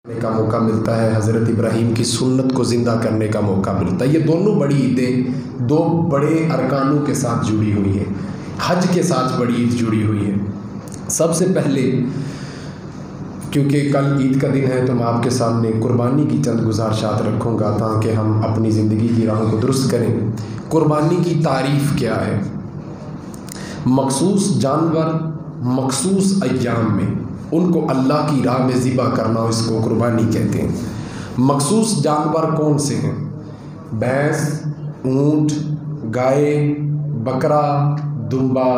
करने का मौका मिलता है, हज़रत इब्राहीम की सुन्नत को ज़िंदा करने का मौका मिलता है। ये दोनों बड़ी ईदें दो बड़े अरकानों के साथ जुड़ी हुई हैं, हज के साथ बड़ी ईद जुड़ी हुई है। सबसे पहले क्योंकि कल ईद का दिन है तो मैं आपके सामने कुर्बानी की चंद गुजारिशात रखूँगा ताकि हम अपनी ज़िंदगी की राहों को दुरुस्त करें। कुर्बानी की तारीफ़ क्या है? मखसूस जानवर मखसूस अय्याम में उनको अल्लाह की राह में ज़िबा करना, इसको कुर्बानी कहते हैं। मखसूस जानवर कौन से हैं? भैंस, ऊँट, गाय, बकरा, दुम्बा,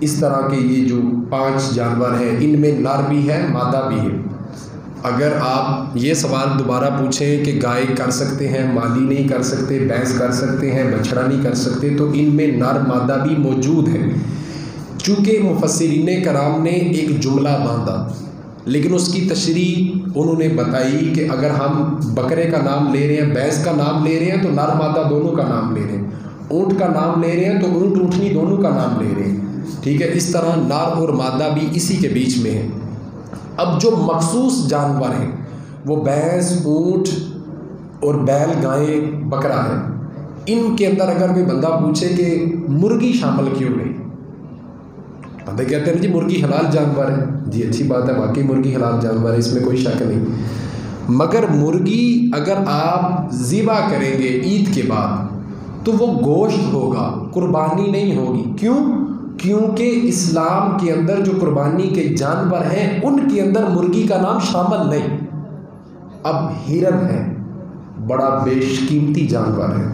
इस तरह के ये जो 5 जानवर हैं, इनमें नर भी है मादा भी है। अगर आप ये सवाल दोबारा पूछें कि गाय कर सकते हैं, माली नहीं कर सकते, भैंस कर सकते हैं, बछड़ा नहीं कर सकते, तो इनमें नर मादा भी मौजूद है। चूँकि मुफस्सिरीने कराम ने एक जुमला बांधा, लेकिन उसकी तशरीह उन्होंने बताई कि अगर हम बकरे का नाम ले रहे हैं, भैंस का नाम ले रहे हैं तो नर मादा दोनों का नाम ले रहे हैं, ऊँट का नाम ले रहे हैं तो ऊँट ऊँटनी दोनों का नाम ले रहे हैं। ठीक है, इस तरह नर और मादा भी इसी के बीच में है। अब जो मखसूस जानवर हैं वो भैंस, ऊँट और बैल, गाय, बकरा है। इनके अंदर अगर कोई बंदा पूछे कि मुर्गी शामिल क्यों नहीं, बंदे कहते हैं जी मुर्गी हलाल जानवर है। जी अच्छी बात है, वाकई मुर्गी हलाल जानवर है, इसमें कोई शक नहीं। मगर मुर्गी अगर आप ज़िबा करेंगे ईद के बाद तो वो गोश्त होगा, कुर्बानी नहीं होगी। क्यों? क्योंकि इस्लाम के अंदर जो कुर्बानी के जानवर हैं उनके अंदर मुर्गी का नाम शामिल नहीं। अब हिरन है, बड़ा बेशकीमती जानवर है,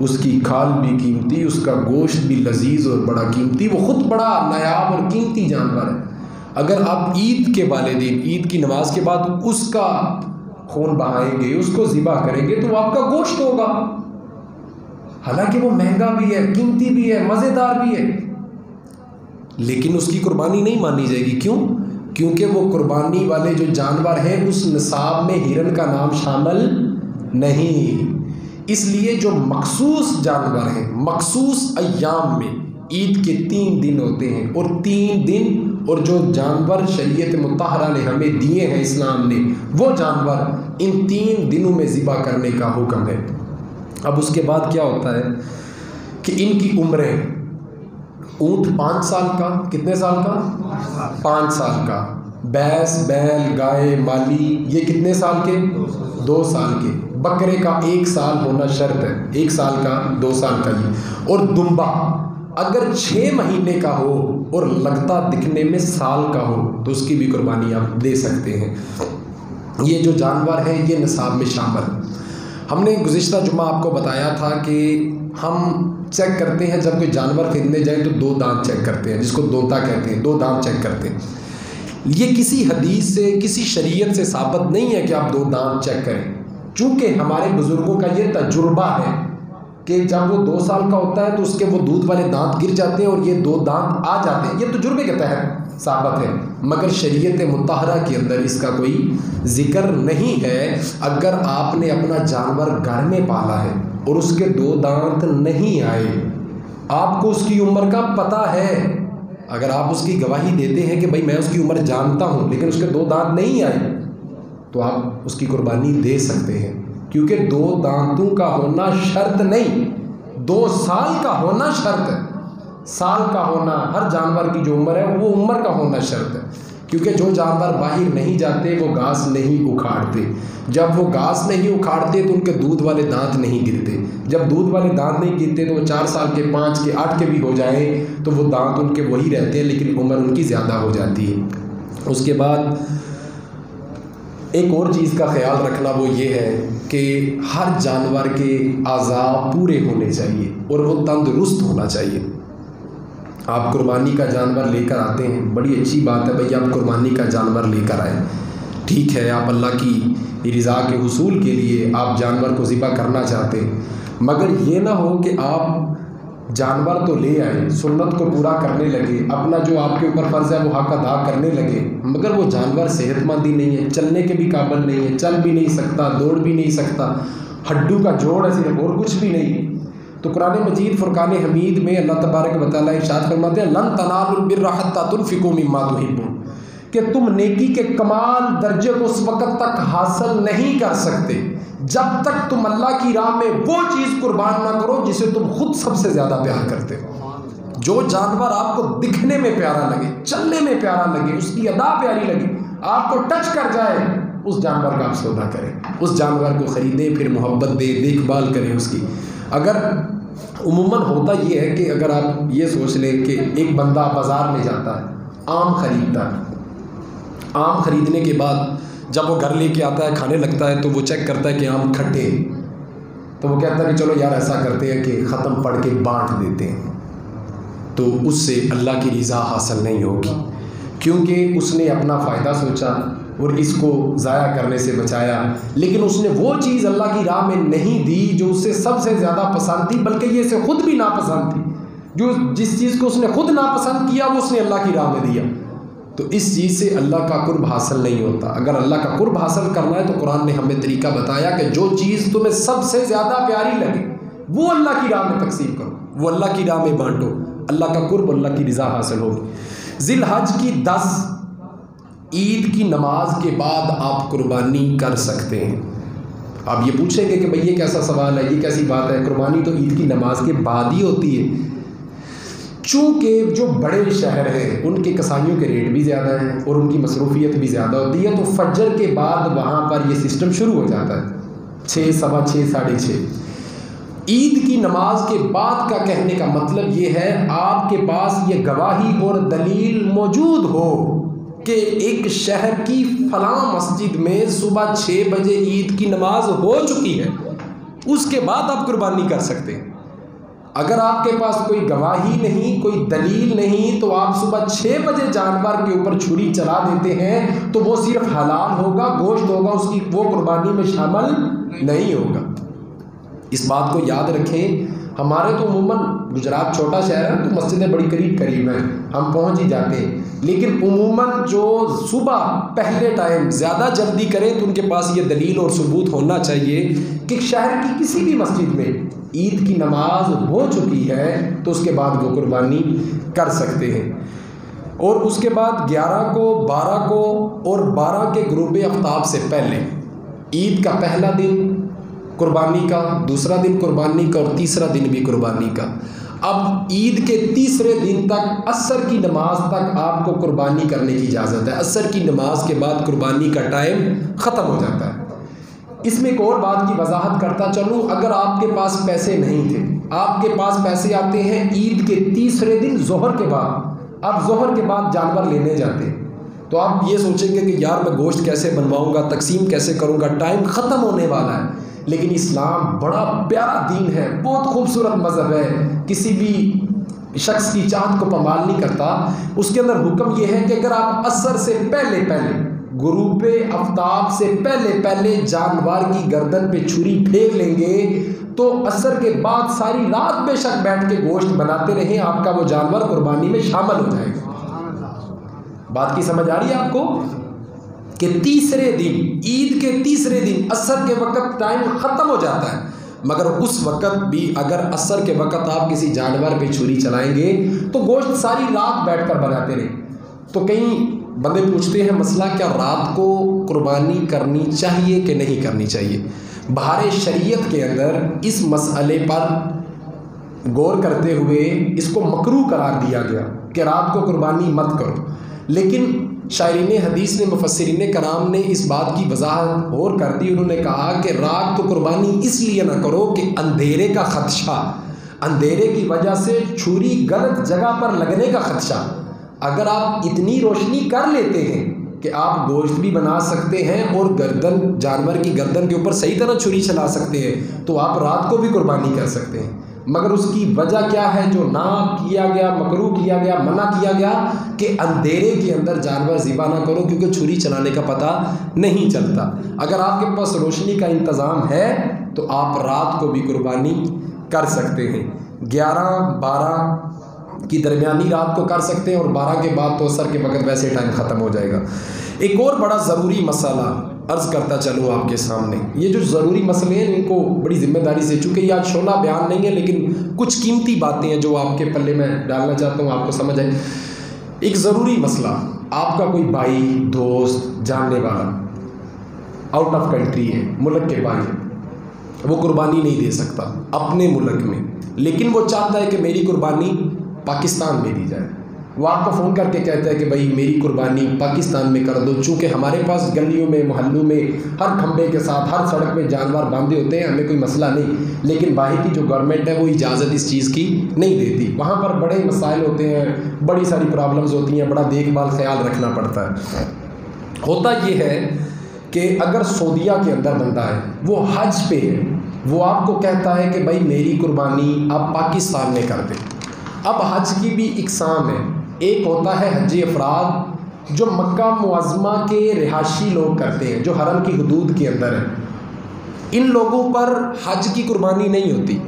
उसकी खाल भी कीमती, उसका गोश्त भी लजीज और बड़ा कीमती, वो ख़ुद बड़ा नायाब और कीमती जानवर है। अगर आप ईद के वाले दिन, ईद की नमाज के बाद उसका खून बहाएंगे, उसको ज़िबा करेंगे तो वो आपका गोश्त होगा। हालांकि वो महंगा भी है, कीमती भी है, मज़ेदार भी है, लेकिन उसकी कुर्बानी नहीं मानी जाएगी। क्यों? क्योंकि वो कुर्बानी वाले जो जानवर हैं उस निसाब में हिरन का नाम शामिल नहीं। इसलिए जो मखसूस जानवर हैं, मखसूस अय्याम में ईद के 3 दिन होते हैं, और 3 दिन और जो जानवर शरीयत मुत्तहरा ने हमें दिए हैं इस्लाम ने, वो जानवर इन 3 दिनों में ज़िबा करने का हुक्म है। अब उसके बाद क्या होता है कि इनकी उम्रें, ऊँट 5 साल का, कितने साल का? 5 साल का। भैंस, बैल, गाय, माली ये कितने साल के? 2 साल के। बकरे का 1 साल होना शर्त है, 1 साल का, 2 साल का ये। और दुम्बा अगर 6 महीने का हो और लगता दिखने में साल का हो तो उसकी भी कुर्बानी आप दे सकते हैं। ये जो जानवर है ये निसाब में शामिल। हमने गुज़िश्ता जुम्मा आपको बताया था कि हम चेक करते हैं जब कोई जानवर खरीदने जाए तो 2 दांत चेक करते हैं, जिसको दोता कहते हैं, 2 दांत चेक करते हैं। ये किसी हदीस से, किसी शरीयत से साबित नहीं है कि आप 2 दांत चेक करें। चूँकि हमारे बुज़ुर्गों का ये तजुर्बा है कि जब वो 2 साल का होता है तो उसके वो दूध वाले दांत गिर जाते हैं और ये 2 दांत आ जाते हैं। ये तजुर्बे के तहत साबित है, मगर शरीयत मुत्तहरा के अंदर इसका कोई ज़िक्र नहीं है। अगर आपने अपना जानवर घर में पाला है और उसके 2 दांत नहीं आए, आपको उसकी उम्र का पता है, अगर आप उसकी गवाही देते हैं कि भाई मैं उसकी उम्र जानता हूँ लेकिन उसके 2 दांत नहीं आए, तो आप उसकी कुर्बानी दे सकते हैं। क्योंकि 2 दांतों का होना शर्त नहीं, 2 साल का होना शर्त है। साल का होना, हर जानवर की जो उम्र है वो उम्र का होना शर्त है। क्योंकि जो जानवर बाहर नहीं जाते वो घास नहीं उखाड़ते, जब वो घास नहीं उखाड़ते तो उनके दूध वाले दांत नहीं गिरते, जब दूध वाले दांत नहीं गिरते तो वो 4 साल के, 5 के, 8 के भी हो जाए तो वो दांत उनके वही रहते हैं, लेकिन उम्र उनकी ज़्यादा हो जाती है। उसके बाद एक और चीज़ का ख्याल रखना, वो ये है कि हर जानवर के आज़ा पूरे होने चाहिए और वो तंदुरुस्त होना चाहिए। आप कुर्बानी का जानवर लेकर आते हैं, बड़ी अच्छी बात है भाई, आप कुर्बानी का जानवर लेकर आए, ठीक है, आप अल्लाह की रज़ा के हुसूल के लिए आप जानवर को ज़िबा करना चाहते हैं, मगर ये ना हो कि आप जानवर तो ले आए, सुन्नत को पूरा करने लगे, अपना जो आपके ऊपर फ़र्ज़ है वो हक़ अदा करने लगे, मगर वो जानवर सेहतमंद ही नहीं है, चलने के भी काबिल नहीं है, चल भी नहीं सकता, दौड़ भी नहीं सकता, हड्डू का जोड़ है सिर्फ, और कुछ भी नहीं। तो कुरान मजीद फ़ुरक़ान हमीद में अल्लाह तबारक व तआला इरशाद फरमाते हैं, लन तनालुल बिर्रा हत्ता तुनफ़िकू मिम्मा तुहिब्बून, कि तुम नेकी के कमाल दर्जे को उस वक़्त तक हासिल नहीं कर सकते जब तक तुम अल्लाह की राह में वो चीज़ कुर्बान ना करो जिसे तुम खुद सबसे ज़्यादा प्यार करते हो। जो जानवर आपको दिखने में प्यारा लगे, चलने में प्यारा लगे, उसकी अदा प्यारी लगे, आपको टच कर जाए, उस जानवर का आप सौदा करें, उस जानवर को ख़रीदें, फिर मोहब्बत दें, देखभाल करें उसकी। अगर उमूमन होता ये है कि अगर आप ये सोच लें कि एक बंदा बाज़ार में जाता है, आम ख़रीदता है, आम ख़रीदने के बाद जब वो घर लेके आता है, खाने लगता है, तो वो चेक करता है कि आम खट्टे, तो वो कहता है कि चलो यार ऐसा करते हैं कि ख़त्म पढ़ के बांट देते हैं। तो उससे अल्लाह की रज़ा हासिल नहीं होगी, क्योंकि उसने अपना फ़ायदा सोचा और इसको ज़ाया करने से बचाया, लेकिन उसने वो चीज़ अल्लाह की राह में नहीं दी जो उससे सबसे ज़्यादा पसंद थी, बल्कि ये इसे खुद भी नापसंद थी। जो जिस चीज़ को उसने खुद नापसंद किया वो उसने अल्लाह की राह में दिया। तो इस चीज़ से अल्लाह का कुर्ब हासिल नहीं होता। अगर अल्लाह का कुर्ब हासिल करना है तो कुरान ने हमें तरीका बताया कि जो चीज़ तुम्हें सबसे ज़्यादा प्यारी लगे वो अल्लाह की राह में तकसीम करो, वो अल्लाह की राह में बांटो, अल्लाह का कुर्ब, अल्लाह की रज़ा हासिल होगी। ज़िलहज की 10 ईद की नमाज के बाद आप कुर्बानी कर सकते हैं। आप ये पूछेंगे कि भाई ये कैसा सवाल है, ये कैसी बात है, कुर्बानी तो ईद की नमाज के बाद ही होती है। चूँकि जो बड़े शहर हैं उनके कसाईयों के रेट भी ज़्यादा हैं और उनकी मसरूफियत भी ज़्यादा होती है, तो फजर के बाद वहाँ पर ये सिस्टम शुरू हो जाता है 6, सवा 6, साढ़े 6। ईद की नमाज के बाद का कहने का मतलब ये है आपके पास ये गवाही और दलील मौजूद हो कि एक शहर की फलां मस्जिद में सुबह 6 बजे ईद की नमाज हो चुकी है, उसके बाद आप कुर्बानी कर सकते हैं। अगर आपके पास कोई गवाही नहीं, कोई दलील नहीं, तो आप सुबह 6 बजे जानवर के ऊपर छुरी चला देते हैं तो वो सिर्फ हलाल होगा, गोश्त होगा, उसकी वो कुर्बानी में शामिल नहीं होगा। इस बात को याद रखें। हमारे तो उमूमन गुजरात छोटा शहर है तो मस्जिदें बड़ी करीब करीब हैं, हम पहुंच ही जाते हैं, लेकिन उमूमन जो सुबह पहले टाइम ज़्यादा जल्दी करें तो उनके पास ये दलील और सबूत होना चाहिए कि शहर की किसी भी मस्जिद में ईद की नमाज हो चुकी है तो उसके बाद वो कुर्बानी कर सकते हैं। और उसके बाद 11 को, 12 को और 12 के गुरूब आफ्ताब से पहले ईद का पहला दिन कुर्बानी का, दूसरा दिन कुर्बानी का और तीसरा दिन भी कुर्बानी का। अब ईद के तीसरे दिन तक असर की नमाज तक आपको कुर्बानी करने की इजाज़त है। असर की नमाज के बाद कुर्बानी का टाइम ख़त्म हो जाता है। इसमें एक और बात की वजाहत करता चलूँ, अगर आपके पास पैसे नहीं थे, आपके पास पैसे आते हैं ईद के तीसरे दिन ज़ोहर के बाद, आप ज़ोहर के बाद जानवर लेने जाते हैं, तो आप ये सोचेंगे कि यार मैं गोश्त कैसे बनवाऊँगा, तकसीम कैसे करूँगा, टाइम ख़त्म होने वाला है। लेकिन इस्लाम बड़ा प्यारा दीन है, बहुत खूबसूरत मज़हब है, किसी भी शख्स की चाहत को पमाल नहीं करता। उसके अंदर हुक्म यह है कि अगर आप असर से पहले पहले, गुरूब आफ्ताब से पहले पहले जानवर की गर्दन पे छुरी फेंक लेंगे तो असर के बाद सारी रात बेशक बैठ के गोश्त बनाते रहें, आपका वो जानवर कुर्बानी में शामिल हो जाएगा। बात की समझ आ रही है आपको कि तीसरे दिन, ईद के तीसरे दिन असर के वक़्त टाइम ख़त्म हो जाता है, मगर उस वक़्त भी अगर असर के वक़्त आप किसी जानवर पे छुरी चलाएंगे तो गोश्त सारी रात बैठकर बनाते रहे। तो कई बंदे पूछते हैं मसला क्या रात को कुर्बानी करनी चाहिए कि नहीं करनी चाहिए। बहारे शरीयत के अंदर इस मसले पर गौर करते हुए इसको मकरूह करार दिया गया कि रात को कुर्बानी मत करो, लेकिन शायरीन हदीस ने, मुफस्सिरीन कराम ने इस बात की वजाहत और कर दी। उन्होंने कहा कि रात को कुर्बानी इसलिए ना करो कि अंधेरे का खदशा, अंधेरे की वजह से छुरी गलत जगह पर लगने का खदशा। अगर आप इतनी रोशनी कर लेते हैं कि आप गोश्त भी बना सकते हैं और गर्दन, जानवर की गर्दन के ऊपर सही तरह छुरी चला सकते हैं, तो आप रात को भी कुर्बानी कर सकते हैं। मगर उसकी वजह क्या है जो ना किया गया, मकरूह किया गया, मना किया गया कि अंधेरे के अंदर जानवर ज़िबा ना करो, क्योंकि छुरी चलाने का पता नहीं चलता। अगर आपके पास रोशनी का इंतज़ाम है तो आप रात को भी कुर्बानी कर सकते हैं। 11-12 की दरमियानी रात को कर सकते हैं और 12 के बाद तो असर के वक़्त वैसे टाइम ख़त्म हो जाएगा। एक और बड़ा ज़रूरी मसला अर्ज़ करता चलूँ आपके सामने। ये जो ज़रूरी मसले हैं इनको बड़ी ज़िम्मेदारी से, चूँकि ये आज शोला बयान नहीं है लेकिन कुछ कीमती बातें हैं जो आपके पल्ले में डालना चाहता हूँ, आपको समझ आए। एक ज़रूरी मसला, आपका कोई भाई, दोस्त, जानने वाला आउट ऑफ कंट्री है, मुल्क के बाहर, वो कुर्बानी नहीं दे सकता अपने मुल्क में, लेकिन वो चाहता है कि मेरी कुर्बानी पाकिस्तान में दी जाए। वो आपको फ़ोन करके कहता है कि भाई मेरी कुर्बानी पाकिस्तान में कर दो, चूँकि हमारे पास गलियों में, मोहल्लों में, हर खंबे के साथ, हर सड़क में जानवर बांधे होते हैं, हमें कोई मसला नहीं, लेकिन बाहर की जो गवर्नमेंट है वो इजाज़त इस चीज़ की नहीं देती। वहाँ पर बड़े मसाइल होते हैं, बड़ी सारी प्रॉब्लम्स होती हैं, बड़ा देखभाल ख्याल रखना पड़ता है। होता ये है कि अगर सऊदीया के अंदर बंदा है, वो हज पे है, वो आपको कहता है कि भाई मेरी कुर्बानी आप पाकिस्तान में कर दें। अब हज की भी इकसाम है, एक होता है हज अफराद जो मक्का मुअज़्ज़मा के रिहायशी लोग करते हैं, जो हरम की हदूद के अंदर है। इन लोगों पर हज की कुर्बानी नहीं होती।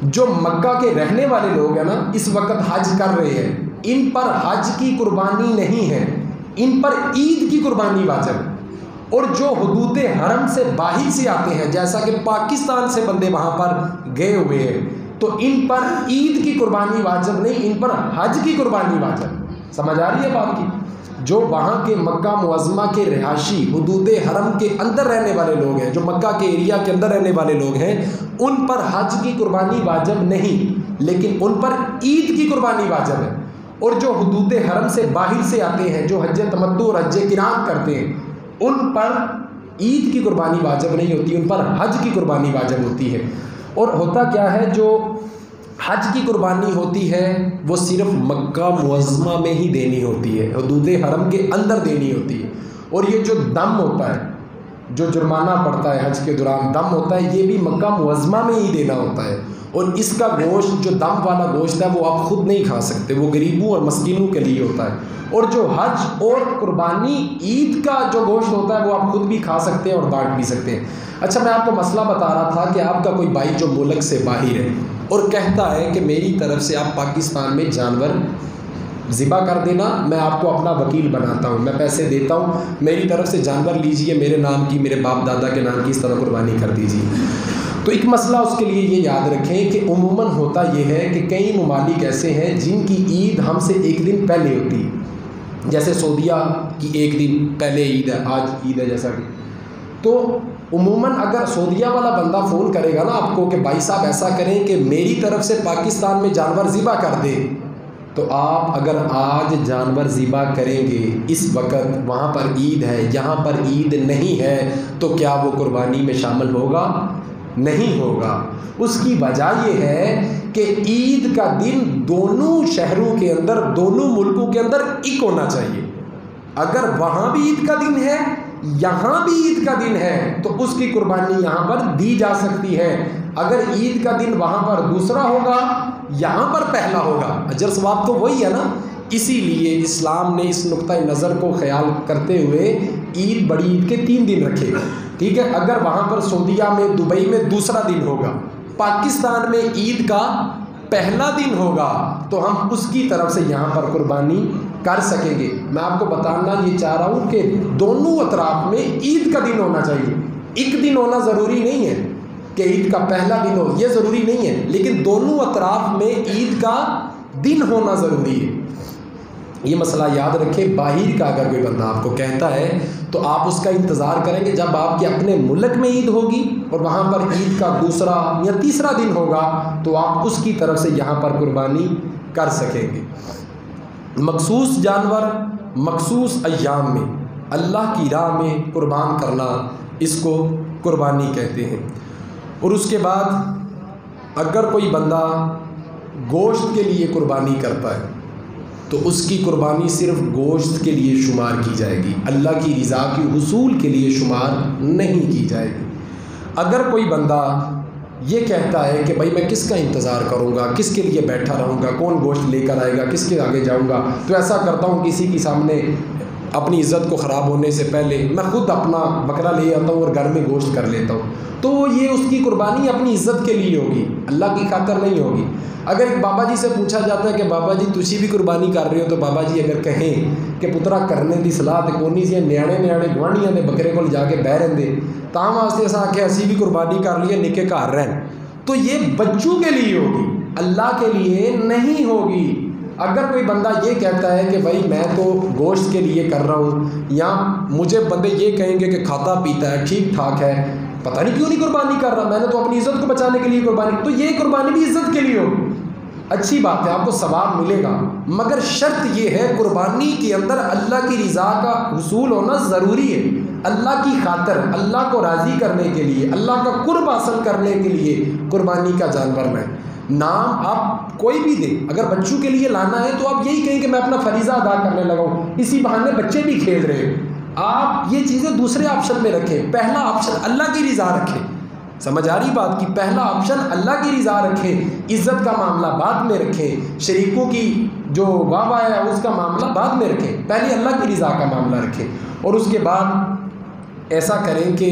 जो मक्का के रहने वाले लोग हैं ना, इस वक्त हज कर रहे हैं, इन पर हज की कुर्बानी नहीं है, इन पर ईद की कुर्बानी वाजिब है। और जो हदूद हरम से बाहर से आते हैं, जैसा कि पाकिस्तान से बंदे वहाँ पर गए हुए हैं, तो इन पर ईद की कुर्बानी वाजिब नहीं, इन पर हज की कुर्बानी वाजिब। समझ आ रही है बात की? जो वहाँ के मक्का मुअज़्ज़मा के रिहायशी, हदूद हरम के अंदर रहने वाले लोग हैं, जो मक्का के एरिया के अंदर रहने वाले लोग हैं, उन पर हज की कुर्बानी वाजिब नहीं, लेकिन उन पर ईद की कुर्बानी वाजिब है। और जो हदूद हरम से बाहर से आते हैं, जो हज तमत्तु और हज किरान करते हैं, उन पर ईद की कुर्बानी वाजिब नहीं होती, उन पर हज की कुर्बानी वाजिब होती है। और होता क्या है, जो हज की कुर्बानी होती है वो सिर्फ मक्का मुअज़्ज़मा में ही देनी होती है, हदूद हरम के अंदर देनी होती है। और ये जो दम होता है, जो जुर्माना पड़ता है हज के दौरान, दम होता है, ये भी मक्का मुअज़्ज़मा में ही देना होता है। और इसका गोश्त, जो दम वाला गोश्त है, वो आप खुद नहीं खा सकते, वो गरीबों और मस्कीनों के लिए होता है। और जो हज और कुर्बानी ईद का जो गोश्त होता है, वो आप खुद भी खा सकते हैं और बांट भी सकते हैं। अच्छा, मैं आपको मसला बता रहा था कि आपका कोई भाई जो मुल्क से बाहर है और कहता है कि मेरी तरफ से आप पाकिस्तान में जानवर ज़िबा कर देना, मैं आपको अपना वकील बनाता हूँ, मैं पैसे देता हूँ, मेरी तरफ से जानवर लीजिए, मेरे नाम की, मेरे बाप दादा के नाम की, इस तरह कुर्बानी कर दीजिए। तो एक मसला उसके लिए ये याद रखें कि उमूमन होता ये है कि कई ममालिक ऐसे हैं जिनकी ईद हमसे एक दिन पहले होती है। जैसे सऊदीया की एक दिन पहले ईद है, आज ईद है जैसा कि, तो उमूमन अगर सऊदीया वाला बंदा फ़ोन करेगा ना आपको कि भाई साहब ऐसा करें कि मेरी तरफ से पाकिस्तान में जानवर ज़िबा कर दे, तो आप अगर आज जानवर ज़िबा करेंगे, इस वक्त वहाँ पर ईद है, यहाँ पर ईद नहीं है, तो क्या वो कुर्बानी में शामिल होगा? नहीं होगा। उसकी वजह ये है कि ईद का दिन दोनों शहरों के अंदर, दोनों मुल्कों के अंदर एक होना चाहिए। अगर वहाँ भी ईद का दिन है, यहाँ भी ईद का दिन है, तो उसकी कुर्बानी यहाँ पर दी जा सकती है। अगर ईद का दिन वहाँ पर दूसरा होगा, यहाँ पर पहला होगा, अजर सवाब तो वही है ना। इसीलिए इस्लाम ने इस नुक्ता नज़र को ख्याल करते हुए ईद, बड़ी ईद के 3 दिन रखे। ठीक है, अगर वहाँ पर सऊदीया में, दुबई में दूसरा दिन होगा, पाकिस्तान में ईद का पहला दिन होगा, तो हम उसकी तरफ से यहाँ पर कुर्बानी कर सकेंगे। मैं आपको बताना ये चाह रहा हूँ कि दोनों अतराफ में ईद का दिन होना चाहिए। एक दिन होना ज़रूरी नहीं है कि ईद का पहला दिन हो, ये ज़रूरी नहीं है, लेकिन दोनों अतराफ में ईद का दिन होना ज़रूरी है। ये मसला याद रखें। बाहर का अगर कोई बंदा आपको कहता है तो आप उसका इंतज़ार करेंगे जब आपके अपने मुल्क में ईद होगी और वहाँ पर ईद का दूसरा या तीसरा दिन होगा, तो आप उसकी तरफ से यहाँ पर कुर्बानी कर सकेंगे। मखसूस जानवर मखसूस अय्याम में अल्लाह की राह में कुर्बान करना, इसको कुर्बानी कहते हैं। और उसके बाद अगर कोई बंदा गोश्त के लिए कुर्बानी करता है तो उसकी कुर्बानी सिर्फ गोश्त के लिए शुमार की जाएगी, अल्लाह की रज़ा की हुसूल के लिए शुमार नहीं की जाएगी। अगर कोई बंदा ये कहता है कि भाई मैं किसका इंतज़ार करूँगा, किसके लिए बैठा रहूँगा, कौन गोश्त लेकर आएगा, किसके आगे जाऊँगा, तो ऐसा करता हूँ किसी के सामने अपनी इज़्ज़त को ख़राब होने से पहले मैं खुद अपना बकरा ले आता हूँ और घर में गोश्त कर लेता हूँ, तो ये उसकी कुर्बानी अपनी इज़्ज़त के लिए होगी, अल्लाह की खातिर नहीं होगी। अगर एक बाबा जी से पूछा जाता है कि बाबा जी तुसी भी कुर्बानी कर रहे हो, तो बाबा जी अगर कहें कि पुत्रा करने की सलाह तो कोनी सी, न्याणे न्याणे गुआढ़ियां के बकरे को जाके बह रहे तां वास्ते अस आखे असी भी कुर्बानी कर लिए, निके घर रहन, तो ये बच्चों के लिए होगी, अल्लाह के लिए नहीं होगी। अगर कोई बंदा ये कहता है कि भाई मैं तो गोश्त के लिए कर रहा हूँ, या मुझे बंदे ये कहेंगे कि खाता पीता है, ठीक ठाक है, पता नहीं क्यों नहीं कुर्बानी कर रहा, मैंने तो अपनी इज़्ज़त को बचाने के लिए कुर्बानी, तो ये कुर्बानी भी इज़्ज़त के लिए हो, अच्छी बात है, आपको सवाब मिलेगा, मगर शर्त ये है कुर्बानी के अंदर अल्लाह की रज़ा का हुसूल होना ज़रूरी है। अल्लाह की खातर, अल्लाह को राज़ी करने के लिए, अल्लाह का कुर्ब हासिल करने के लिए कुर्बानी का जानवर में नाम आप कोई भी दे। अगर बच्चों के लिए लाना है तो आप यही कहें कि मैं अपना फरीज़ा अदा करने लगा हूँ, इसी बहाने बच्चे भी खेल रहे हैं। आप ये चीज़ें दूसरे ऑप्शन में रखें, पहला ऑप्शन अल्लाह की रज़ा रखें। समझ आ रही बात की? पहला ऑप्शन अल्लाह की रज़ा रखें, इज़्ज़त का मामला बाद में रखें, शरीकों की जो वाह है उसका मामला बाद में रखें, पहले अल्लाह की रज़ा का मामला रखें। और उसके बाद ऐसा करें कि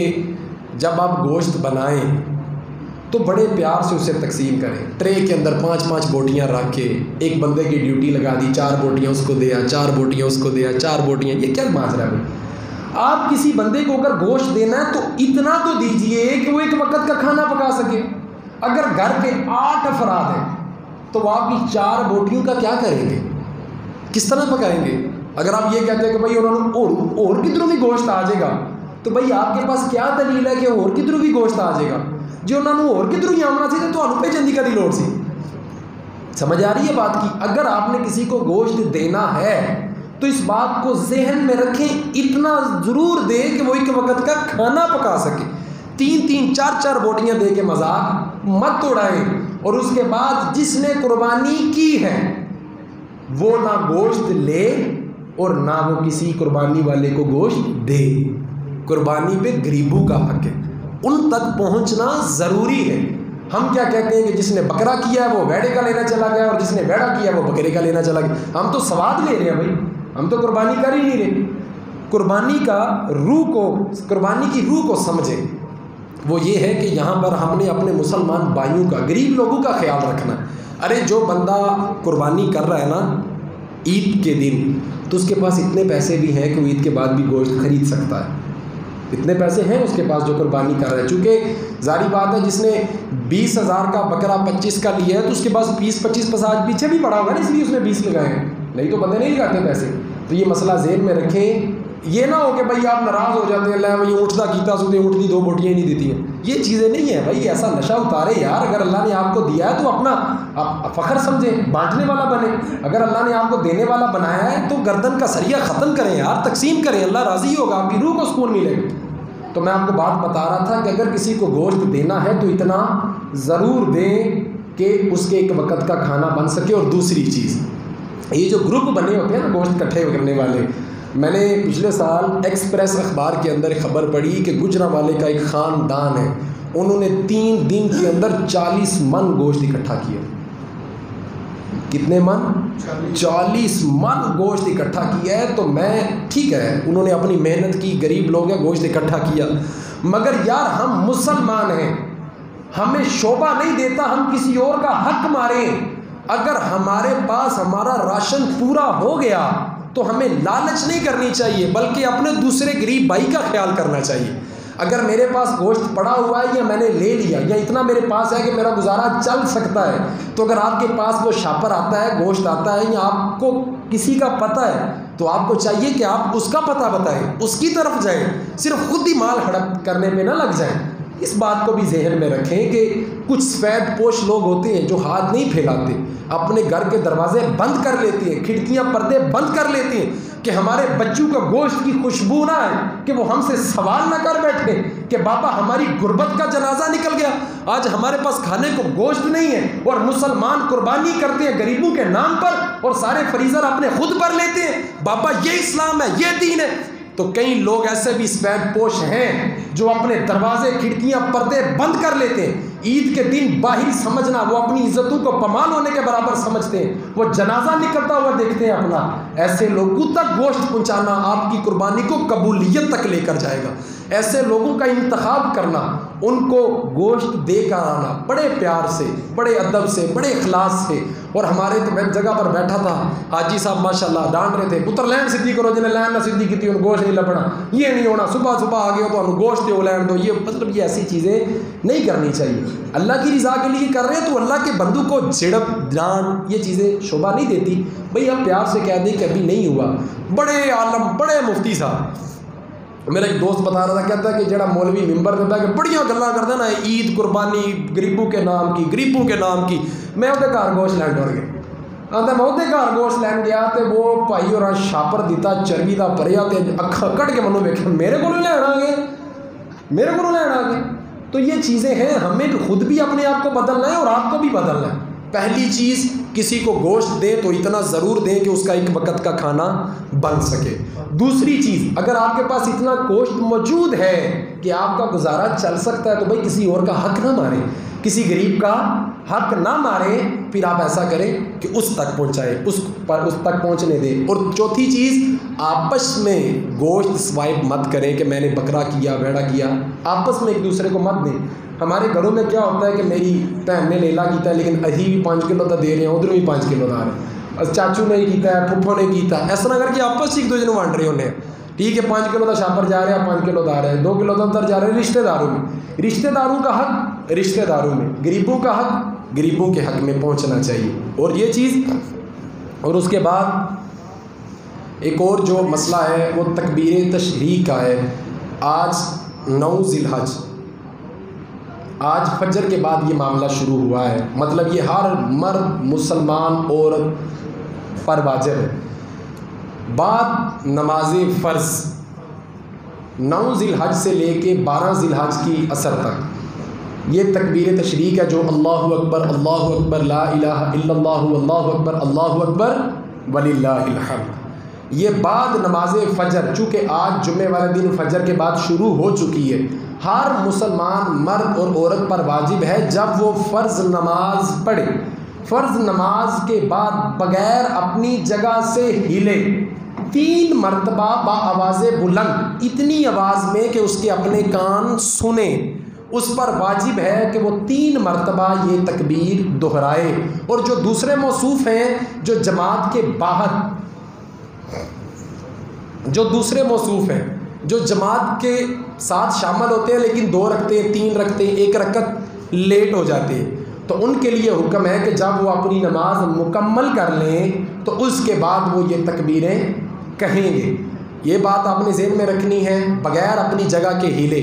जब आप गोश्त बनाएं तो बड़े प्यार से उसे तकसीम करें। ट्रे के अंदर 5-5 बोटियाँ रख के एक बंदे की ड्यूटी लगा दी, 4 बोटियाँ उसको दिया, 4 बोटियाँ उसको दिया, 4 बोटियाँ, ये क्या माजरा है भाई? आप किसी बंदे को अगर गोश्त देना है तो इतना तो दीजिए कि वो एक वक्त का खाना पका सके। अगर घर के 8 अफराद हैं तो आपकी 4 बोटियों का क्या करेंगे, किस तरह पकाएंगे? अगर आप ये कहते हैं कि भाई उन्होंने और किधरों भी गोश्त आ जाएगा, तो भाई आपके पास क्या दलील है कि और किधरों भी गोश्त आ जाएगा? जो उन्होंने और किधरों ही आना चाहिए तो पे जल्दी का दी लोड़ सी। समझ आ रही है बात की? अगर आपने किसी को गोश्त देना है तो इस बात को जहन में रखें, इतना ज़रूर दे कि वो एक वक्त का खाना पका सके। 3-3, 4-4 बोटियाँ दे के मजाक मत उड़ाएं। और उसके बाद जिसने कुर्बानी की है वो ना गोश्त ले और ना वो किसी कुर्बानी वाले को गोश्त दे। कुर्बानी पे गरीबों का हक है, उन तक पहुंचना ज़रूरी है। हम क्या कहते हैं कि जिसने बकरा किया है वो भेड़े का लेना चला गया और जिसने भेड़ा किया वो बकरे का लेना चला गया। हम तो स्वाद ले रहे हैं भाई, हम तो कुर्बानी कर ही नहीं रहे। कुर्बानी का रूह को, कुर्बानी की रूह को समझें। वो ये है कि यहाँ पर हमने अपने मुसलमान भाइयों का, गरीब लोगों का ख्याल रखना। अरे जो बंदा कुर्बानी कर रहा है ना ईद के दिन, तो उसके पास इतने पैसे भी हैं कि वो ईद के बाद भी गोश्त खरीद सकता है। इतने पैसे हैं उसके पास जो कुर्बानी कर रहा है। चूँकि जारी बात है जिसने 20,000 का बकरा 25 का लिया है तो उसके पास 20-25 पीछे भी पड़ा होगा ना, इसलिए उसने 20 लगाए हैं, नहीं तो बंदे नहीं लगाते पैसे। तो ये मसला ज़हन में रखें। ये ना हो कि भाई आप नाराज़ हो जाते हैं, अल्लाह भाई उठता कीता सुते उठती 2 बोटियाँ ही नहीं देती हैं। ये चीज़ें नहीं है भाई, ऐसा नशा उतारे यार। अगर अल्लाह ने आपको दिया है तो अपना आप फ़ख्र समझें, बांटने वाला बने। अगर अल्लाह ने आपको देने वाला बनाया है तो गर्दन का सरिया ख़त्म करें यार, तकसीम करें, अल्लाह राज़ी होगा, आपकी रूह को सुकून मिलेगा। तो मैं आपको बात बता रहा था कि अगर किसी को गोश्त देना है तो इतना ज़रूर दें कि उसके एक वक्त का खाना बन सके। और दूसरी चीज़, ये जो ग्रुप बने होते हैं ना गोश्त इकट्ठे करने वाले, मैंने पिछले साल एक्सप्रेस अखबार के अंदर खबर पढ़ी कि गुजरांवाले का एक ख़ानदान है, उन्होंने 3 दिन के अंदर 40 मन गोश्त इकट्ठा किया। कितने मन? 40 मन गोश्त इकट्ठा किया है। तो मैं, ठीक है उन्होंने अपनी मेहनत की, गरीब लोग हैं, गोश्त इकट्ठा किया, मगर यार हम मुसलमान हैं, हमें शोभा नहीं देता हम किसी और का हक मारें। अगर हमारे पास हमारा राशन पूरा हो गया तो हमें लालच नहीं करनी चाहिए, बल्कि अपने दूसरे गरीब भाई का ख्याल करना चाहिए। अगर मेरे पास गोश्त पड़ा हुआ है या मैंने ले लिया या इतना मेरे पास है कि मेरा गुजारा चल सकता है, तो अगर आपके पास वो शापर आता है, गोश्त आता है, या आपको किसी का पता है, तो आपको चाहिए कि आप उसका पता बताएं, उसकी तरफ जाएं, सिर्फ खुद ही माल हड़प करने में ना लग जाएं। इस बात को भी जहन में रखें कि कुछ सफ़ेद पोश लोग होते हैं जो हाथ नहीं फैलाते, अपने घर के दरवाजे बंद कर लेते हैं, खिड़कियां पर्दे बंद कर लेते हैं कि हमारे बच्चों का गोश्त की खुशबू ना आए, कि वो हमसे सवाल ना कर बैठे कि बाबा हमारी गुर्बत का जनाजा निकल गया, आज हमारे पास खाने को गोश्त नहीं है। और मुसलमान कुर्बानी करते हैं गरीबों के नाम पर और सारे फरीज़ा अपने खुद पर लेते हैं। बाबा ये इस्लाम है, ये दीन है। तो कई लोग ऐसे भी सफ़ेद पोश हैं जो अपने दरवाजे, खिड़कियां, पर्दे बंद कर लेते हैं। ईद के दिन बाहर समझना वो अपनी इज्जतों को पमाल होने के बराबर समझते हैं, वो जनाजा निकलता हुआ देखते हैं अपना। ऐसे लोगों तक गोश्त पहुंचाना आपकी कुर्बानी को कबूलियत तक लेकर जाएगा। ऐसे लोगों का इंतखाब करना, उनको गोश्त देकर आना बड़े प्यार से, बड़े अदब से, बड़े इखलास से, और हमारे तो मैं जगह पर बैठा था, हाजी साहब माशाल्लाह डांट रहे थे, पुत्र लैन सीधी करो, जिन्हें लैन ना सीधी की उन गोश्त नहीं लपना, ये नहीं होना, सुबह सुबह आ गए हो तो गोश्त दो लैन दो, ये मतलब ये ऐसी चीज़ें नहीं करनी चाहिए। अल्लाह की रज़ा के लिए कर रहे हैं तो अल्लाह के बंदू को झिड़प डांट ये चीज़ें शोभा नहीं देती। भाई आप प्यार से कह दें कि अभी नहीं हुआ। बड़े आलम बड़े मुफ्ती साहब, मेरा एक दोस्त बता रहा था, कहता है कि जड़ा मौलवी मिंबर में बैठ के बड़िया गल्लां करदा ना, ईद कुर्बानी गरीबों के नाम की, गरीबों के नाम की। मैं उहदे घर गोश्त लैन डर गया, आंदा मैं उहदे घर गोश्त लैन गया तो वो भाई और छापर दिता चर्बी का भरिया, तो अखा कट के मनो वेख्या मेरे को लैन आ गए, मेरे को लैन आ गए। तो ये चीज़ें हैं, हमें खुद भी अपने आप को बदलना है और आपको भी बदलना है। पहली चीज़, किसी को गोश्त दें तो इतना ज़रूर दें कि उसका एक वक्त का खाना बन सके। दूसरी चीज़, अगर आपके पास इतना गोश्त मौजूद है कि आपका गुजारा चल सकता है तो भाई किसी और का हक ना मारें, किसी गरीब का हक ना मारें। फिर आप ऐसा करें कि उस तक पहुँचाएँ, उस तक पहुँचने दें। और चौथी चीज़, आपस में गोश्त स्वाइप मत करें कि मैंने बकरा किया भेड़ा किया, आपस में एक दूसरे को मत दें। हमारे घरों में क्या होता है कि मेरी भैन ने लेला किया है लेकिन अही भी 5 किलो तो दे रहे हैं, उधर भी 5 किलो दा रहे, चाचू ने किया है, फुफ्फो ने किया है, इस तरह करके आपस एक दूसरे को वंड रहे होने। ठीक है, 5 किलो का छापर जा रहा है, 5 किलो दा रहे हैं, 2 किलो तो अंदर जा रहे हैं रिश्तेदारों में। रिश्तेदारों का हक रिश्तेदारों में, गरीबों का हक गरीबों के हक में पहुंचना चाहिए। और ये चीज़, और उसके बाद एक और जो मसला है वो तकबीर तशरीक का है। आज 9 ज़िलहज, आज फजर के बाद ये मामला शुरू हुआ है, मतलब ये हर मर्द मुसलमान औरत पर वाजिब है। बाद नमाज फ़र्ज़ 9 ज़िलहज से लेके 12 ज़िलहज की असर तक ये तकबीर तशरीक है, जो अल्लाहु अकबर ला इलाहा इल्लल्लाहु अल्लाहु अकबर वलिल्लाहिल हम्द। ये बाद नमाज फ़जर, चूँकि आज जुम्मे वाले दिन फ़जर के बाद शुरू हो चुकी है, हर मुसलमान मर्द और औरत पर वाजिब है जब वो फ़र्ज़ नमाज पढ़े, फ़र्ज़ नमाज के बाद बग़ैर अपनी जगह से हिले 3 मरतबा आवाज़ बुलंद, इतनी आवाज़ में कि उसके अपने कान सुने, उस पर वाजिब है कि वो 3 मरतबा ये तकबीर दोहराए। और जो दूसरे मौसूफ़ हैं, जो जमात के बाहर, जो दूसरे मौसूफ़ हैं जो जमात के साथ शामिल होते हैं लेकिन 2 रखते हैं, 3 रखते हैं, 1 रकत लेट हो जाते हैं, तो उनके लिए हुक्म है कि जब वो अपनी नमाज मुकम्मल कर लें तो उसके बाद वो ये तकबीरें कहेंगे। ये बात आपने ज़हन में रखनी है, बग़ैर अपनी जगह के हिले।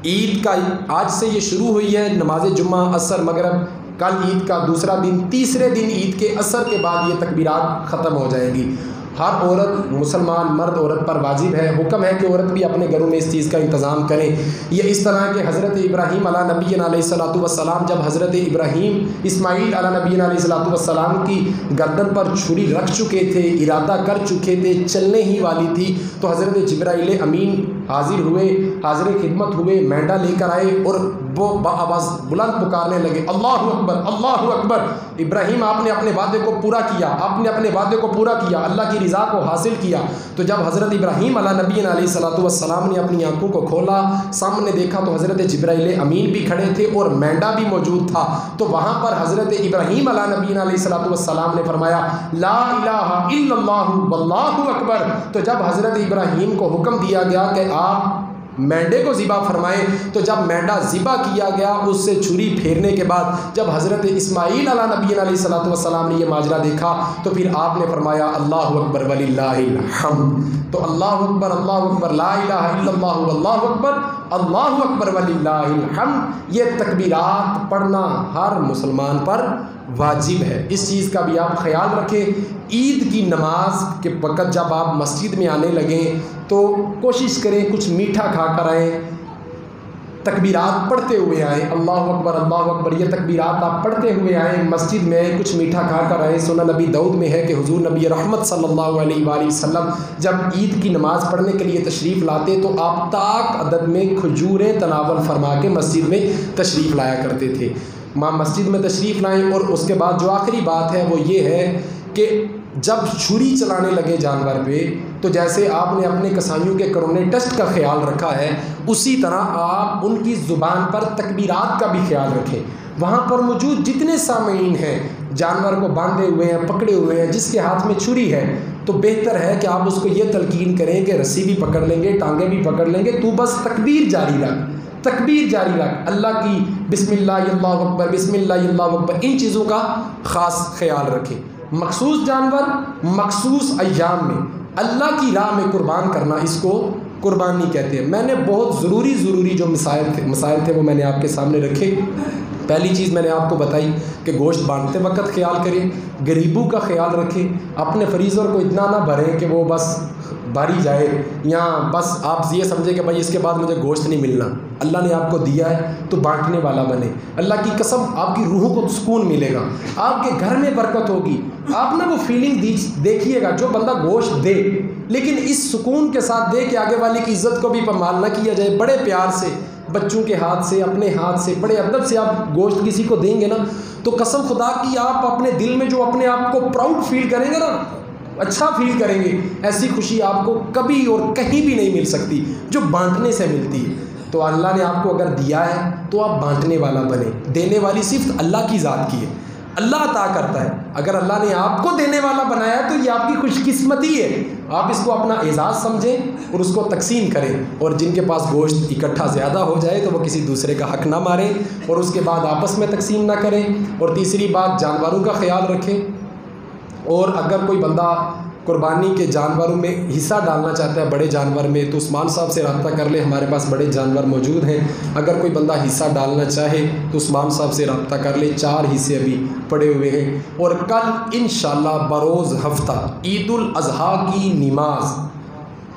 ईद का आज से ये शुरू हुई है, नमाज जुम्मा असर मगरब, कल ईद का दूसरा दिन, तीसरे दिन ईद के असर के बाद ये तकबीरात ख़त्म हो जाएंगी। हर औरत, मुसलमान मर्द औरत पर वाजिब है, हुक्म है कि औरत भी अपने घरों में इस चीज़ का इंतज़ाम करें। ये इस तरह के हज़रत इब्राहीम अला नबीना अलैहिस्सलातु वस्सलाम, जब हज़रत इब्राहीम इस्माईल अला नबीना अलैहिस्सलातु वस्सलाम की गर्दन पर छुरी रख चुके थे, इरादा कर चुके थे, चलने ही वाली थी, तो हज़रत जिब्राईल अमीन हाजिर हुए, हाजिर खिदमत हुए, मेंढा लेकर आए और वो आवाज़ बुलंद पुकारने लगे, अल्लाहु अकबर अल्लाहु अकबर। इब्राहीम, आपने अपने वादे को पूरा किया, आपने अपने वादे को पूरा किया, अल्लाह की रज़ा को हासिल किया। तो जब हज़रत इब्राहीम अला नबीना अलैहिस्सलातु वस्सलाम ने अपनी आंखों को खोला, सामने देखा तो हज़रत जिब्राईल अमीन भी खड़े थे और मेंढा भी मौजूद था। तो वहाँ पर हज़रत इब्राहीम अला नबीना अलैहिस्सलातु वस्सलाम ने फरमाया, ला इलाहा इल्लल्लाहु वल्लाहु अकबर। तो जब हज़रत इब्राहीम को हुक्म दिया गया कि आप मेंढे को ज़िबा फरमाएं, तो जब मेंढा ज़िबा किया गया, उससे छुरी फेरने के बाद जब हज़रत इस्माईल अला नबीना अलैहिस्सलातु वस्सलाम ने ये माजरा देखा, तो फिर आपने फरमाया अल्लाहु अकबर वलिल्लाहिल हम्द। तो अल्लाहु अकबर ला इलाहा इल्लल्लाहु वल्लाहु अकबर वलिल्लाहिल हम्द, ये तकबीरात पढ़ना हर मुसलमान पर वाजिब है। इस चीज़ का भी आप ख्याल रखें। ईद की नमाज के वक़्त जब आप मस्जिद में आने लगें तो कोशिश करें कुछ मीठा खा कर आएँ, तकबीरात पढ़ते हुए आएँ, अल्लाहु अकबर ये तकबीरात आप पढ़ते हुए आएँ, मस्जिद में कुछ मीठा खा कर आएँ। सुनन नबी दाऊद में है कि हुजूर नबी रहमत सल्लल्लाहु अलैहि वसल्लम जब ईद की नमाज़ पढ़ने के लिए तशरीफ़ लाते तो आप ताक अदद में खजूरें तनावल फरमा के मस्जिद में तशरीफ़ लाया करते थे। माँ मस्जिद में तशरीफ़ लाएँ। और उसके बाद जो आखिरी बात है वो ये है कि जब छुरी चलाने लगे जानवर पे, तो जैसे आपने अपने कसाइयों के कोरोना टेस्ट का ख्याल रखा है, उसी तरह आप उनकी ज़ुबान पर तकबीरात का भी ख्याल रखें। वहाँ पर मौजूद जितने सामीन हैं, जानवर को बांधे हुए हैं, पकड़े हुए हैं, जिसके हाथ में छुरी है, तो बेहतर है कि आप उसको ये तलकीन करें कि रस्सी भी पकड़ लेंगे, टांगे भी पकड़ लेंगे, तू बस तकबीर जारी रख, तकबीर जारी रख, अल्लाह की बिस्मिल्लाह अल्लाहु अकबर, बिस्मिल्लाह अल्लाहु अकबर, इन चीज़ों का ख़ास ख्याल रखें। मखसूस जानवर मखसूस अय्याम में अल्लाह की राह में कुर्बान करना, इसको कुर्बानी कहते हैं। मैंने बहुत ज़रूरी जो मसाइल थे वो मैंने आपके सामने रखे। पहली चीज़ मैंने आपको बताई कि गोश्त बांटते वक्त ख्याल करें, गरीबों का ख्याल रखें, अपने फ्रीज़र को इतना ना भरें कि वो बस भरी जाए, या बस आप ये समझें कि भाई इसके बाद मुझे गोश्त नहीं मिलना। अल्लाह ने आपको दिया है तो बांटने वाला बने। अल्लाह की कसम, आपकी रूह को सुकून मिलेगा, आपके घर में बरकत होगी। आप ना वो फीलिंग देखिएगा, जो बंदा गोश्त दे लेकिन इस सुकून के साथ दे कि आगे वाले की इज़्ज़त को भी पमाल ना किया जाए, बड़े प्यार से, बच्चों के हाथ से, अपने हाथ से, बड़े अदब से आप गोश्त किसी को देंगे ना, तो कसम खुदा की आप अपने दिल में जो अपने आप को प्राउड फील करेंगे ना, अच्छा फील करेंगे, ऐसी खुशी आपको कभी और कहीं भी नहीं मिल सकती जो बांटने से मिलती है। तो अल्लाह ने आपको अगर दिया है तो आप बांटने वाला बने। देने वाली सिर्फ अल्लाह की ज़ात की है, अल्लाह अता करता है। अगर अल्लाह ने आपको देने वाला बनाया है तो ये आपकी खुशकिस्मती है। आप इसको अपना एजाज़ समझें और उसको तकसीम करें, और जिनके पास गोश्त इकट्ठा ज़्यादा हो जाए तो वो किसी दूसरे का हक़ ना मारें और उसके बाद आपस में तकसीम ना करें। और तीसरी बात, जानवरों का ख्याल रखें। और अगर कोई बंदा कुर्बानी के जानवरों में हिस्सा डालना चाहता है, बड़े जानवर में, तो उस्मान साहब से रब्ता कर ले, हमारे पास बड़े जानवर मौजूद हैं। अगर कोई बंदा हिस्सा डालना चाहे तो उस्मान साहब से रब्ता कर ले, 4 हिस्से अभी पड़े हुए हैं। और कल इंशाअल्लाह बरोज़ हफ्ता ईद-उल अज़हा की नमाज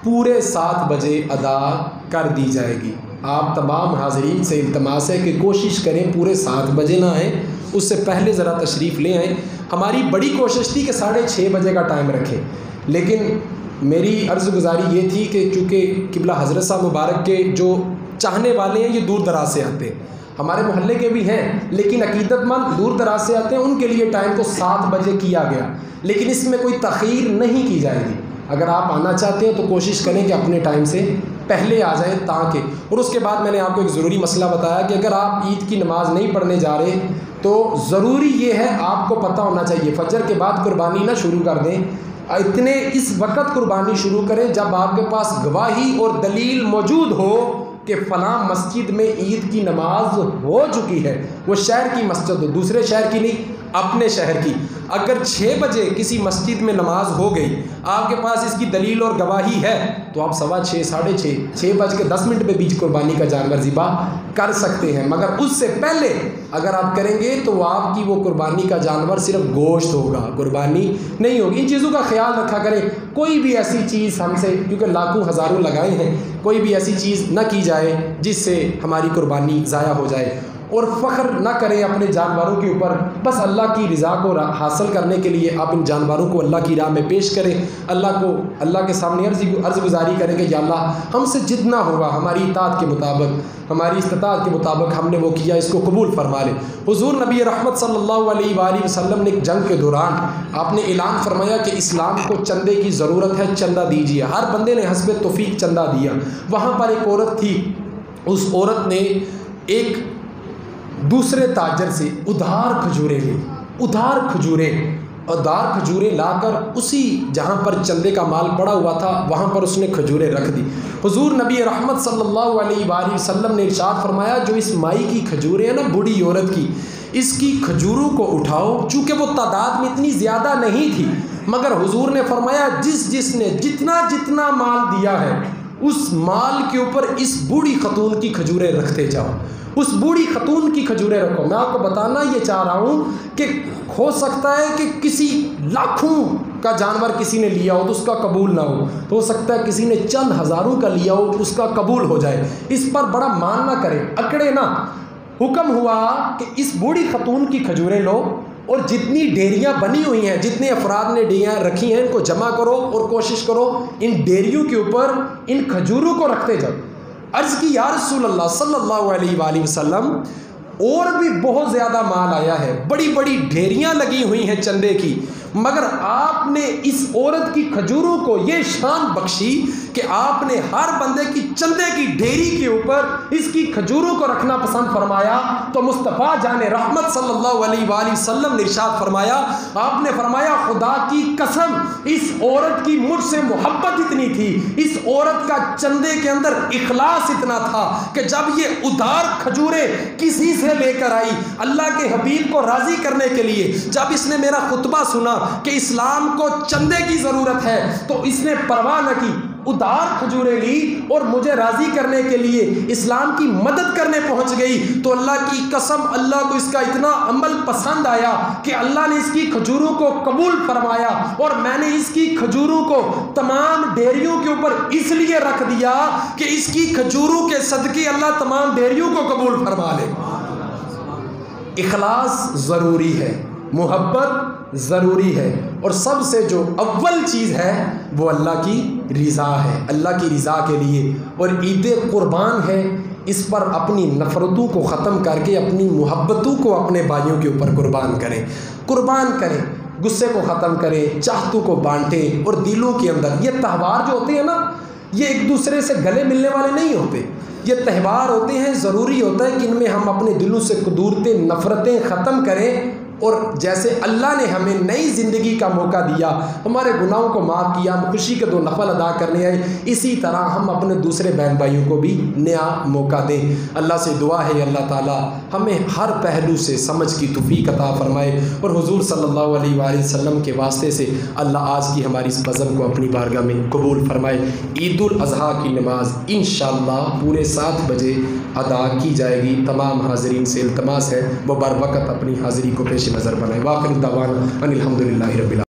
पूरे 7 बजे अदा कर दी जाएगी। आप तमाम हाज़रीन से इल्तमास है कि कोशिश करें पूरे 7 बजे ना आएँ, उससे पहले ज़रा तशरीफ़ ले आएँ। हमारी बड़ी कोशिश थी कि 6:30 बजे का टाइम रखें, लेकिन मेरी अर्ज़ गुज़ारी ये थी कि चूँकि क़िबला हज़रत साहब मुबारक के जो चाहने वाले हैं ये दूर दराज से आते हैं, हमारे मोहल्ले के भी हैं, लेकिन अक़ीदतमंद दूर दराज से आते हैं, उनके लिए टाइम को 7 बजे किया गया, लेकिन इसमें कोई तख़ीर नहीं की जाएगी। अगर आप आना चाहते हैं तो कोशिश करें कि अपने टाइम से पहले आ जाएं ताकि। और उसके बाद मैंने आपको एक ज़रूरी मसला बताया कि अगर आप ईद की नमाज़ नहीं पढ़ने जा रहे तो ज़रूरी ये है, आपको पता होना चाहिए, फजर के बाद कुर्बानी ना शुरू कर दें, इतने इस वक्त कुर्बानी शुरू करें जब आपके पास गवाही और दलील मौजूद हो कि फ़लाँ मस्जिद में ईद की नमाज हो चुकी है। वो शहर की मस्जिद हो, दूसरे शहर की नहीं, अपने शहर की। अगर 6 बजे किसी मस्जिद में नमाज हो गई, आपके पास इसकी दलील और गवाही है, तो आप 6:15, 6:30, 6:10 पे बीच कुर्बानी का जानवर ज़िबा कर सकते हैं। मगर उससे पहले अगर आप करेंगे तो आपकी वो कुर्बानी का जानवर सिर्फ गोश्त होगा, कुर्बानी नहीं होगी। इन चीज़ों का ख्याल रखा करें। कोई भी ऐसी चीज़ हमसे, क्योंकि लाखों हज़ारों लगाए हैं, कोई भी ऐसी चीज़ ना की जाए जिससे हमारी कुर्बानी ज़ाया हो जाए। और फ़ख्र ना करें अपने जानवरों के ऊपर, बस अल्लाह की रज़ा को हासिल करने के लिए आप इन जानवरों को अल्लाह की राह में पेश करें। अल्लाह के सामने अर्ज़ गुज़ारी करें कि या अल्लाह, हमसे जितना होगा हमारी इताअत के मुताबिक, हमारी इस्तिताअत के मुताबिक हमने वो किया, इसको कबूल फरमा ले। हुज़ूर नबी रहमत सल्लल्लाहु अलैहि वसल्लम ने एक जंग के दौरान आपने ऐलान फरमाया कि इस्लाम को चंदे की ज़रूरत है, चंदा दीजिए। हर बंदे ने हस्बे तौफीक चंदा दिया। वहाँ पर एक औरत थी, उस औरत ने एक दूसरे ताजर से उधार खजूरें लाकर उसी जहाँ पर चंदे का माल पड़ा हुआ था वहाँ पर उसने खजूरें रख दी। हुजूर नबी रहमत सल्लल्लाहु अलैहि वसल्लम ने इरशाद फरमाया, जो इस माई की खजूरें हैं ना, बूढ़ी औरत की, इसकी खजूरों को उठाओ। चूँकि वो तादाद में इतनी ज़्यादा नहीं थी, मगर हुजूर ने फरमाया जिसने जितना माल दिया है उस माल के ऊपर इस बूढ़ी खतून की खजूरें रखते जाओ, उस बूढ़ी खतून की खजूरें रखो। मैं आपको बताना ये चाह रहा हूँ कि हो सकता है कि किसी लाखों का जानवर किसी ने लिया हो तो उसका कबूल ना हो सकता है किसी ने चंद हज़ारों का लिया हो उसका कबूल हो जाए। इस पर बड़ा मान ना करें, अकड़े ना। हुक्म हुआ कि इस बूढ़ी खतून की खजूरें लो और जितनी डेरियाँ बनी हुई हैं, जितने अफराद ने डेरियाँ रखी हैं, इनको जमा करो और कोशिश करो इन डेरियों के ऊपर इन खजूरों को रखते जाओ। अर्ज़ की या रसूल अल्लाह सल्लल्लाहु अलैहि वसल्लम, और भी बहुत ज़्यादा माल आया है, बड़ी बड़ी ढेरियाँ लगी हुई हैं चंदे की, मगर आपने इस औरत की खजूरों को ये शान बख्शी कि आपने हर बंदे की चंदे की ढेरी के ऊपर इसकी खजूरों को रखना पसंद फरमाया, तो मुस्तफ़ा जाने रहमत सल्लल्लाहु अलैहि वसल्लम ने इरशाद फरमाया, आपने फरमाया खुदा की कसम, इस औरत की मुझसे मोहब्बत इतनी थी, इस औरत का चंदे के अंदर इखलास इतना था कि जब ये उधार खजूरें किसी से लेकर आई अल्लाह के हबीब को राजी करने के लिए, जब इसने मेरा खुतबा सुना कि इस्लाम को चंदे की ज़रूरत है, तो इसने परवाह न की, उधार खजूरें ली और मुझे राजी करने के लिए इस्लाम की मदद करने पहुंच गई। तो अल्लाह की कसम, अल्लाह को इसका इतना अमल पसंद आया कि अल्लाह ने इसकी खजूरों को कबूल फरमाया, और मैंने इसकी खजूरों को तमाम डेरियों के ऊपर इसलिए रख दिया कि इसकी खजूरों के सदके अल्लाह तमाम डेरियों को कबूल फरमा ले। इखलास ज़रूरी है, मोहब्बत ज़रूरी है, और सबसे जो अव्वल चीज़ है वो अल्लाह की रिज़ा है, अल्लाह की रिज़ा के लिए। और ईद कुर्बान है, इस पर अपनी नफ़रतों को ख़त्म करके अपनी मोहब्बतों को अपने भाइयों के ऊपर कुर्बान करें, कुर्बान करें, गुस्से को ख़त्म करें, चाहतों को बांटें। और दिलों के अंदर ये त्यौहार जो होते हैं ना, ये एक दूसरे से गले मिलने वाले नहीं होते, ये त्यौहार होते हैं, ज़रूरी होता है कि इनमें हम अपने दिलों से कुदूरतें, नफ़रतें ख़त्म करें। और जैसे अल्लाह ने हमें नई ज़िंदगी का मौका दिया, हमारे गुनाहों को माफ़ किया, हम खुशी के 2 नफल अदा करने आए, इसी तरह हम अपने दूसरे बहन भाइयों को भी नया मौका दें। अल्लाह से दुआ है अल्लाह ताला हमें हर पहलू से समझ की तौफीक अता फरमाए, और हुजूर सल्लल्लाहु अलैहि वसल्लम के वास्ते से अल्लाह आज की हमारी इस बज़म को अपनी बारगाह में कबूल फरमाए। ईद उल अज़हा की नमाज इंशाअल्लाह पूरे 7 बजे अदा की जाएगी। तमाम हाज़रीन से इल्तमास है वो बर वक़्त अपनी हाज़िरी को पेश नज़र बनाए। वाक़िर दावाना अनिल हम्दुलिल्लाहि रब्बिल आलमीन।